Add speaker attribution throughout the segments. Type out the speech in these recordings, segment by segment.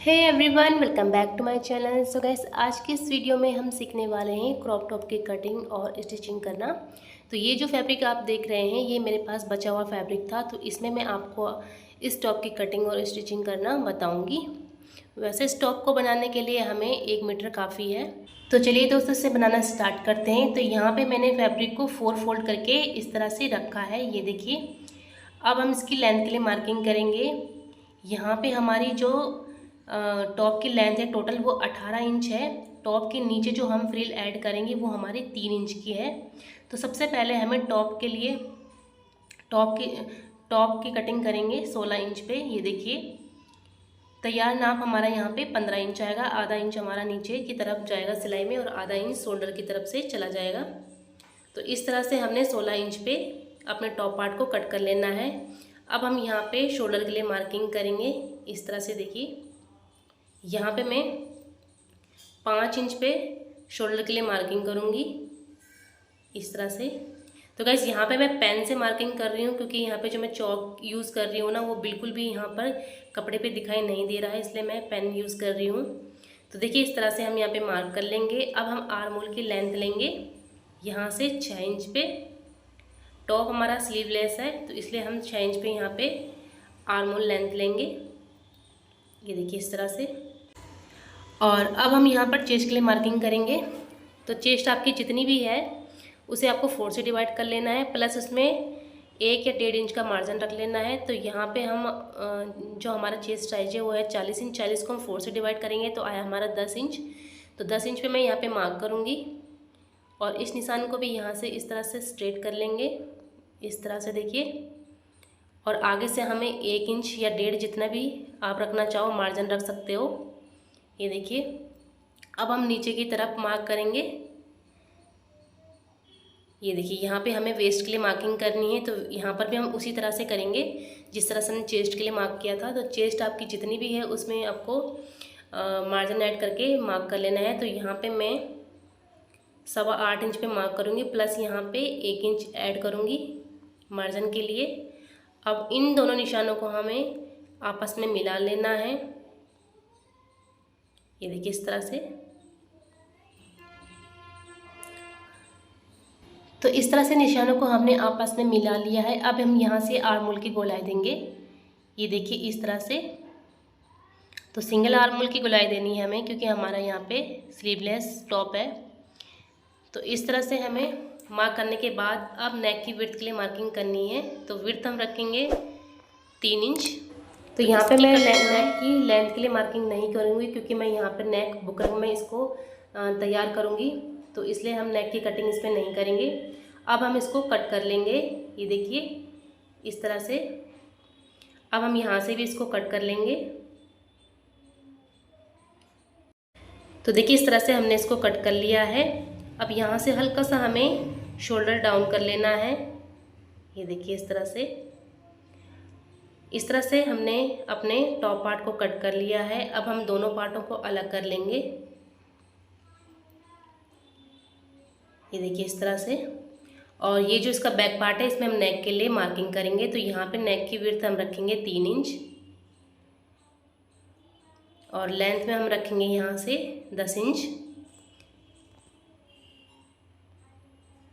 Speaker 1: Hey everyone, welcome back to my channel. So guys, आज के इस वीडियो में हम सीखने वाले हैं क्रॉप टॉप की कटिंग और स्टिचिंग करना। तो ये जो फैब्रिक आप देख रहे हैं, ये मेरे पास बचा हुआ फैब्रिक था, तो इसमें मैं आपको इस टॉप की कटिंग और स्टिचिंग करना बताऊंगी। वैसे इस टॉप को बनाने के लिए हमें 1 मीटर काफ़ी है। तो चलिए दोस्तों, इससे बनाना स्टार्ट करते हैं। तो यहाँ पर मैंने फैब्रिक को 4 फोल्ड करके इस तरह से रखा है, ये देखिए। अब हम इसकी लेंथ के लिए मार्किंग करेंगे। यहाँ पे हमारी जो टॉप की लेंथ है टोटल वो 18 इंच है। टॉप के नीचे जो हम फ्रिल ऐड करेंगे वो हमारी 3 इंच की है। तो सबसे पहले हमें टॉप के लिए टॉप की कटिंग करेंगे 16 इंच पे। ये देखिए, तैयार नाप हमारा यहाँ पे 15 इंच आएगा। आधा इंच हमारा नीचे की तरफ जाएगा सिलाई में और आधा इंच शोल्डर की तरफ से चला जाएगा। तो इस तरह से हमने 16 इंच पे अपने टॉप पार्ट को कट कर लेना है। अब हम यहाँ पे शोल्डर के लिए मार्किंग करेंगे इस तरह से। देखिए, यहाँ पे मैं 5 इंच पे शोल्डर के लिए मार्किंग करूँगी इस तरह से। तो गाइस, यहाँ पे मैं पेन से मार्किंग कर रही हूँ क्योंकि यहाँ पे जो मैं चॉक यूज़ कर रही हूँ ना, वो बिल्कुल भी यहाँ पर कपड़े पे दिखाई नहीं दे रहा है, इसलिए मैं पेन यूज़ कर रही हूँ। तो देखिए, इस तरह से हम यहाँ पे मार्क कर लेंगे। अब हम आर्म होल की लेंथ लेंगे यहाँ से 6 इंच पे। टॉप हमारा स्लीवलेस है तो इसलिए हम 6 इंच पे यहाँ पे आर्म होल लेंथ लेंगे, ये देखिए इस तरह से। और अब हम यहाँ पर चेस्ट के लिए मार्किंग करेंगे। तो चेस्ट आपकी जितनी भी है उसे आपको 4 से डिवाइड कर लेना है, प्लस उसमें 1 या 1.5 इंच का मार्जिन रख लेना है। तो यहाँ पे हम जो हमारा चेस्ट साइज है वो है 40 इंच। 40 को हम 4 से डिवाइड करेंगे तो आया हमारा 10 इंच। तो 10 इंच पे मैं यहाँ पे मार्क करूँगी और इस निशान को भी यहाँ से इस तरह से स्ट्रेट कर लेंगे इस तरह से, देखिए। और आगे से हमें 1 इंच या 1.5 जितना भी आप रखना चाहो मार्जिन रख सकते हो, ये देखिए। अब हम नीचे की तरफ मार्क करेंगे, ये देखिए। यहाँ पे हमें वेस्ट के लिए मार्किंग करनी है, तो यहाँ पर भी हम उसी तरह से करेंगे जिस तरह से हमने चेस्ट के लिए मार्क किया था। तो चेस्ट आपकी जितनी भी है उसमें आपको मार्जिन ऐड करके मार्क कर लेना है। तो यहाँ पे मैं 8.25 इंच पे मार्क करूँगी, प्लस यहाँ पे 1 इंच ऐड करूँगी मार्जिन के लिए। अब इन दोनों निशानों को हमें आपस में मिला लेना है, ये देखिए इस तरह से। तो इस तरह से निशानों को हमने आपस में मिला लिया है। अब हम यहाँ से आर्म होल की गोलाई देंगे, ये देखिए इस तरह से। तो सिंगल आर्म होल की गोलाई देनी है हमें क्योंकि हमारा यहाँ पे स्लीवलेस टॉप है। तो इस तरह से हमें मार्क करने के बाद अब नेक की विड्थ के लिए मार्किंग करनी है। तो विड्थ हम रखेंगे 3 इंच। तो यहाँ पे मैं नेक की लेंथ के लिए मार्किंग नहीं करूँगी क्योंकि मैं यहाँ पर नेक बुकरम में इसको तैयार करूँगी, तो इसलिए हम नेक की कटिंग इस पर नहीं करेंगे। अब हम इसको कट कर लेंगे, ये देखिए इस तरह से। अब हम यहाँ से भी इसको कट कर लेंगे। तो देखिए इस तरह से हमने इसको कट कर लिया है। अब यहाँ से हल्का सा हमें शोल्डर डाउन कर लेना है, ये देखिए इस तरह से। इस तरह से हमने अपने टॉप पार्ट को कट कर लिया है। अब हम दोनों पार्टों को अलग कर लेंगे, ये देखिए इस तरह से। और ये जो इसका बैक पार्ट है इसमें हम नेक के लिए मार्किंग करेंगे। तो यहाँ पे नेक की विड्थ हम रखेंगे 3 इंच और लेंथ में हम रखेंगे यहाँ से 10 इंच,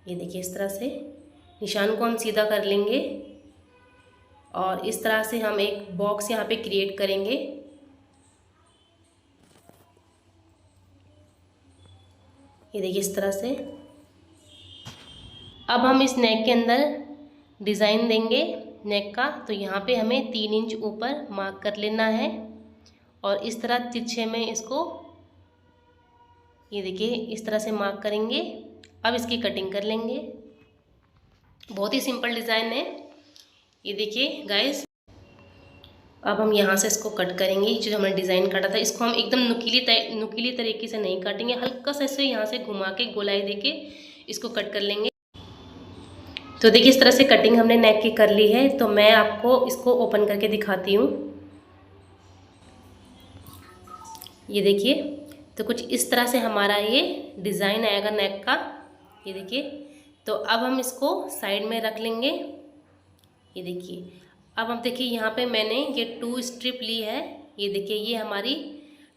Speaker 1: ये देखिए इस तरह से। निशान को हम सीधा कर लेंगे और इस तरह से हम एक बॉक्स यहाँ पे क्रिएट करेंगे, ये देखिए इस तरह से। अब हम इस नेक के अंदर डिज़ाइन देंगे नेक का। तो यहाँ पे हमें 3 इंच ऊपर मार्क कर लेना है और इस तरह तिरछे में इसको, ये देखिए इस तरह से मार्क करेंगे। अब इसकी कटिंग कर लेंगे। बहुत ही सिंपल डिज़ाइन है, ये देखिए गाइस। अब हम यहाँ से इसको कट करेंगे। जो हमने डिज़ाइन काटा था इसको हम एकदम नुकीली तरीके से नहीं काटेंगे, हल्का सा इसे यहाँ से घुमा के गोलाई देके इसको कट कर लेंगे। तो देखिए इस तरह से कटिंग हमने नेक की कर ली है। तो मैं आपको इसको ओपन करके दिखाती हूँ, ये देखिए। तो कुछ इस तरह से हमारा ये डिज़ाइन आएगा नेक का, ये देखिए। तो अब हम इसको साइड में रख लेंगे, ये देखिए। अब देखिए यहाँ पे मैंने ये 2 स्ट्रिप ली है, ये देखिए ये हमारी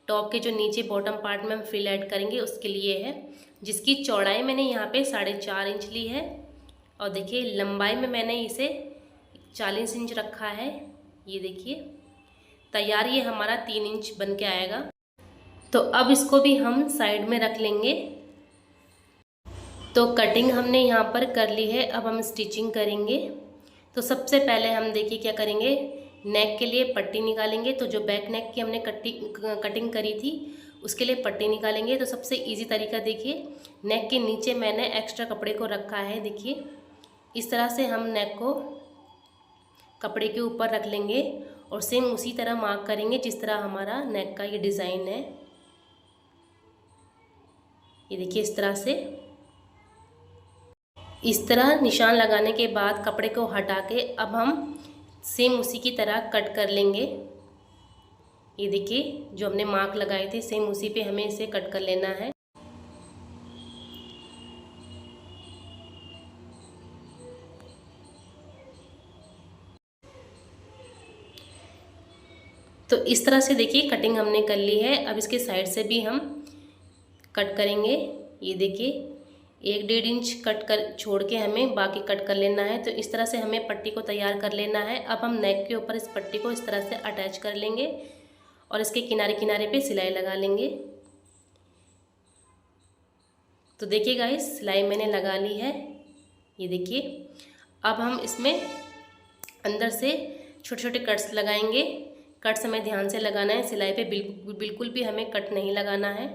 Speaker 1: टॉप के जो नीचे बॉटम पार्ट में हम फ्रिल ऐड करेंगे उसके लिए है, जिसकी चौड़ाई मैंने यहाँ पे 4.5 इंच ली है और देखिए लंबाई में मैंने इसे 40 इंच रखा है। ये देखिए तैयार ये हमारा 3 इंच बन के आएगा। तो अब इसको भी हम साइड में रख लेंगे। तो कटिंग हमने यहाँ पर कर ली है, अब हम स्टिचिंग करेंगे। तो सबसे पहले हम देखिए क्या करेंगे, नेक के लिए पट्टी निकालेंगे। तो जो बैक नेक की हमने कटिंग करी थी उसके लिए पट्टी निकालेंगे। तो सबसे इजी तरीका देखिए, नेक के नीचे मैंने एक्स्ट्रा कपड़े को रखा है। देखिए इस तरह से हम नेक को कपड़े के ऊपर रख लेंगे और सेम उसी तरह मार्क करेंगे जिस तरह हमारा नेक का ये डिज़ाइन है। ये देखिए इस तरह से, इस तरह निशान लगाने के बाद कपड़े को हटा के अब हम सेम उसी की तरह कट कर लेंगे। ये देखिए जो हमने मार्क लगाए थे सेम उसी पे हमें इसे कट कर लेना है। तो इस तरह से देखिए कटिंग हमने कर ली है। अब इसके साइड से भी हम कट करेंगे। ये देखिए 1-1.5 इंच कट कर छोड़ के हमें बाकी कट कर लेना है। तो इस तरह से हमें पट्टी को तैयार कर लेना है। अब हम नेक के ऊपर इस पट्टी को इस तरह से अटैच कर लेंगे और इसके किनारे किनारे पे सिलाई लगा लेंगे। तो देखिए गाइस सिलाई मैंने लगा ली है। ये देखिए अब हम इसमें अंदर से छोटे छोटे कट्स लगाएंगे। कट्स हमें ध्यान से लगाना है, सिलाई पे बिल्कुल भी हमें कट नहीं लगाना है।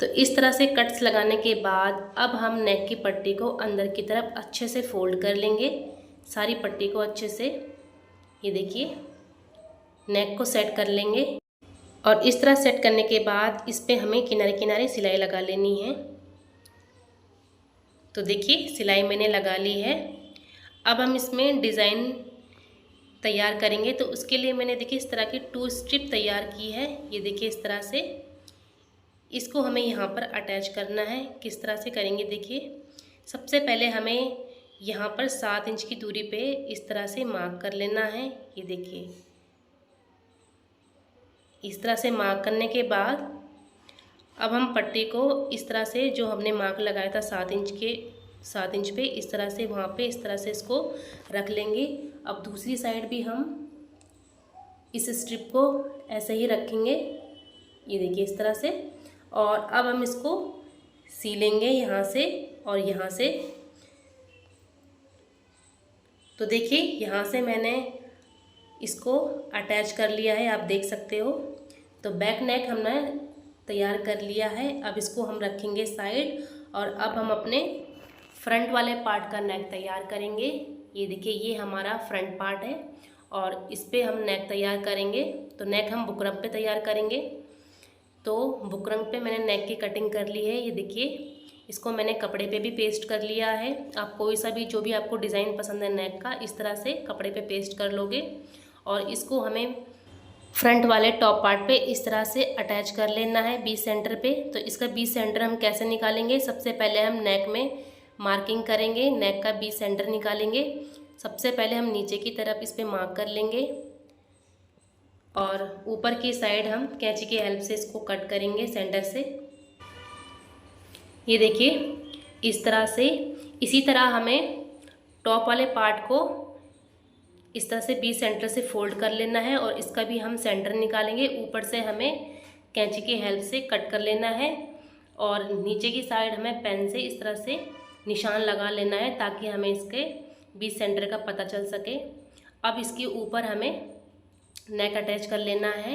Speaker 1: तो इस तरह से कट्स लगाने के बाद अब हम नेक की पट्टी को अंदर की तरफ अच्छे से फोल्ड कर लेंगे, सारी पट्टी को अच्छे से। ये देखिए नेक को सेट कर लेंगे और इस तरह सेट करने के बाद इस पे हमें किनारे किनारे सिलाई लगा लेनी है। तो देखिए सिलाई मैंने लगा ली है। अब हम इसमें डिज़ाइन तैयार करेंगे। तो उसके लिए मैंने देखिए इस तरह की 2 स्ट्रिप तैयार की है। ये देखिए इस तरह से इसको हमें यहाँ पर अटैच करना है। किस तरह से करेंगे देखिए, सबसे पहले हमें यहाँ पर 7 इंच की दूरी पे इस तरह से मार्क कर लेना है। ये देखिए इस तरह से मार्क करने के बाद अब हम पट्टी को इस तरह से जो हमने मार्क लगाया था 7 इंच पे इस तरह से वहाँ पे इस तरह से इसको रख लेंगे। अब दूसरी साइड भी हम इस स्ट्रिप को ऐसे ही रखेंगे। ये देखिए इस तरह से, और अब हम इसको सीलेंगे यहाँ से और यहाँ से। तो देखिए यहाँ से मैंने इसको अटैच कर लिया है, आप देख सकते हो। तो बैक नेक हमने तैयार कर लिया है। अब इसको हम रखेंगे साइड और अब हम अपने फ्रंट वाले पार्ट का नेक तैयार करेंगे। ये देखिए ये हमारा फ्रंट पार्ट है और इस पे हम नेक तैयार करेंगे। तो नेक हम बुकरम पे तैयार करेंगे। तो बुकरम पे मैंने नेक की कटिंग कर ली है। ये देखिए इसको मैंने कपड़े पे भी पेस्ट कर लिया है। आप कोई सा भी जो भी आपको डिज़ाइन पसंद है नेक का इस तरह से कपड़े पे पेस्ट कर लोगे और इसको हमें फ्रंट वाले टॉप पार्ट पे इस तरह से अटैच कर लेना है बीच सेंटर पे। तो इसका बीच सेंटर हम कैसे निकालेंगे, सबसे पहले हम नेक में मार्किंग करेंगे, नेक का बीच सेंटर निकालेंगे। सबसे पहले हम नीचे की तरफ इस पे मार्क कर लेंगे और ऊपर की साइड हम कैंची की हेल्प से इसको कट करेंगे सेंटर से। ये देखिए इस तरह से, इसी तरह हमें टॉप वाले पार्ट को इस तरह से बीच सेंटर से फोल्ड कर लेना है और इसका भी हम सेंटर निकालेंगे। ऊपर से हमें कैंची की हेल्प से कट कर लेना है और नीचे की साइड हमें पेन से इस तरह से निशान लगा लेना है ताकि हमें इसके बीच सेंटर का पता चल सके। अब इसके ऊपर हमें नेक अटैच कर लेना है।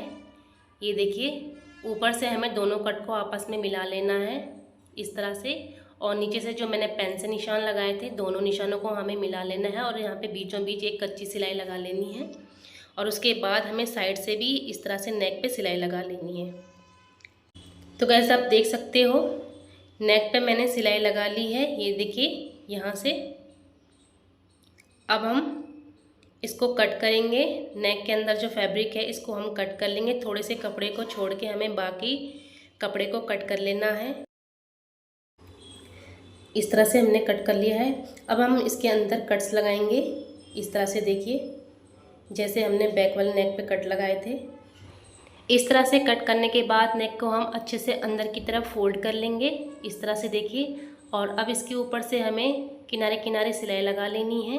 Speaker 1: ये देखिए ऊपर से हमें दोनों कट को आपस में मिला लेना है इस तरह से, और नीचे से जो मैंने पेन से निशान लगाए थे दोनों निशानों को हमें मिला लेना है और यहाँ पे बीचों बीच एक कच्ची सिलाई लगा लेनी है और उसके बाद हमें साइड से भी इस तरह से नेक पे सिलाई लगा लेनी है। तो गाइस आप देख सकते हो नेक पे मैंने सिलाई लगा ली है। ये देखिए यहाँ से अब हम इसको कट करेंगे। नेक के अंदर जो फैब्रिक है इसको हम कट कर लेंगे। थोड़े से कपड़े को छोड़ के हमें बाकी कपड़े को कट कर लेना है। इस तरह से हमने कट कर लिया है। अब हम इसके अंदर कट्स लगाएंगे इस तरह से, देखिए जैसे हमने बैक वाले नेक पे कट लगाए थे इस तरह से कट करने के बाद नेक को हम अच्छे से अंदर की तरफ फोल्ड कर लेंगे, इस तरह से देखिए। और अब इसके ऊपर से हमें किनारे किनारे सिलाई लगा लेनी है।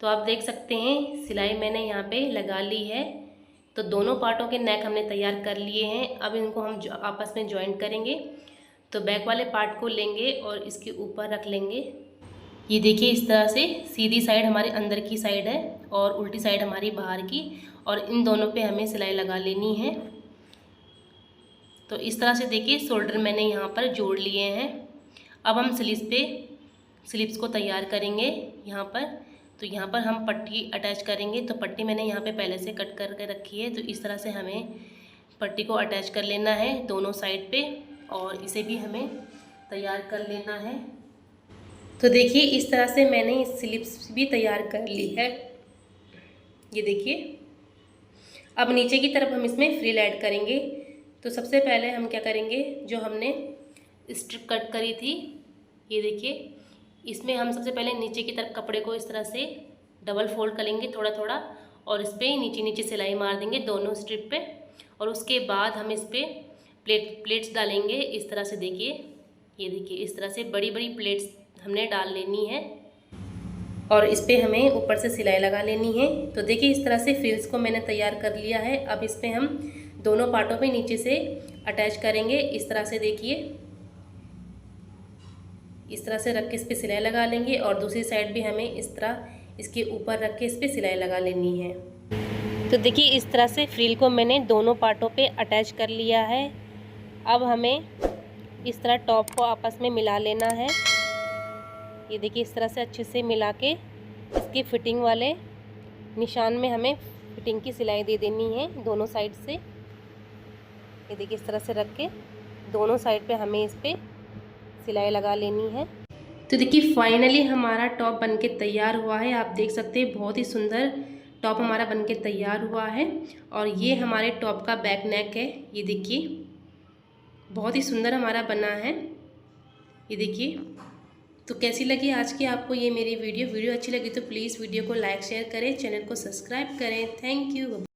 Speaker 1: तो आप देख सकते हैं सिलाई मैंने यहाँ पे लगा ली है। तो दोनों पार्टों के नेक हमने तैयार कर लिए हैं। अब इनको हम आपस में जॉइंट करेंगे। तो बैक वाले पार्ट को लेंगे और इसके ऊपर रख लेंगे। ये देखिए इस तरह से सीधी साइड हमारे अंदर की साइड है और उल्टी साइड हमारी बाहर की, और इन दोनों पे हमें सिलाई लगा लेनी है। तो इस तरह से देखिए शोल्डर मैंने यहाँ पर जोड़ लिए हैं। अब हम स्लीव्स को तैयार करेंगे यहाँ पर। तो यहाँ पर हम पट्टी अटैच करेंगे। तो पट्टी मैंने यहाँ पे पहले से कट करके रखी है। तो इस तरह से हमें पट्टी को अटैच कर लेना है दोनों साइड पे, और इसे भी हमें तैयार कर लेना है। तो देखिए इस तरह से मैंने स्लीव्स भी तैयार कर ली है, ये देखिए। अब नीचे की तरफ हम इसमें फ्रिल ऐड करेंगे। तो सबसे पहले हम क्या करेंगे, जो हमने स्ट्रिप कट करी थी, ये देखिए, इसमें हम सबसे पहले नीचे की तरफ कपड़े को इस तरह से डबल फोल्ड करेंगे थोड़ा थोड़ा, और इस पर नीचे नीचे सिलाई मार देंगे दोनों स्ट्रिप पे। और उसके बाद हम इस पर प्लेट्स डालेंगे इस तरह से देखिए। ये देखिए इस तरह से बड़ी बड़ी प्लेट्स हमने डाल लेनी है, और इस पर हमें ऊपर से सिलाई लगा लेनी है। तो देखिए इस तरह से फ्रिल्स को मैंने तैयार कर लिया है। अब इस पर हम दोनों पार्टों पे नीचे से अटैच करेंगे इस तरह से देखिए। इस तरह से रख के इस पर सिलाई लगा लेंगे, और दूसरी साइड भी हमें इस तरह इसके ऊपर रख के इस पर सिलाई लगा लेनी है। तो देखिए इस तरह से फ्रिल को मैंने दोनों पार्टों पे अटैच कर लिया है। अब हमें इस तरह टॉप को आपस में मिला लेना है। ये देखिए इस तरह से अच्छे से मिला के इसके फिटिंग वाले निशान में हमें फिटिंग की सिलाई दे देनी है दोनों साइड से। ये देखिए इस तरह से रख के दोनों साइड पे हमें इस पर सिलाई लगा लेनी है। तो देखिए फाइनली हमारा टॉप बनके तैयार हुआ है। आप देख सकते हैं बहुत ही सुंदर टॉप हमारा बनके तैयार हुआ है। और ये हमारे टॉप का बैक नेक है, ये देखिए बहुत ही सुंदर हमारा बना है, ये देखिए। तो कैसी लगी आज की आपको ये मेरी वीडियो अच्छी लगी तो प्लीज़ वीडियो को लाइक शेयर करें, चैनल को सब्सक्राइब करें। Thank you.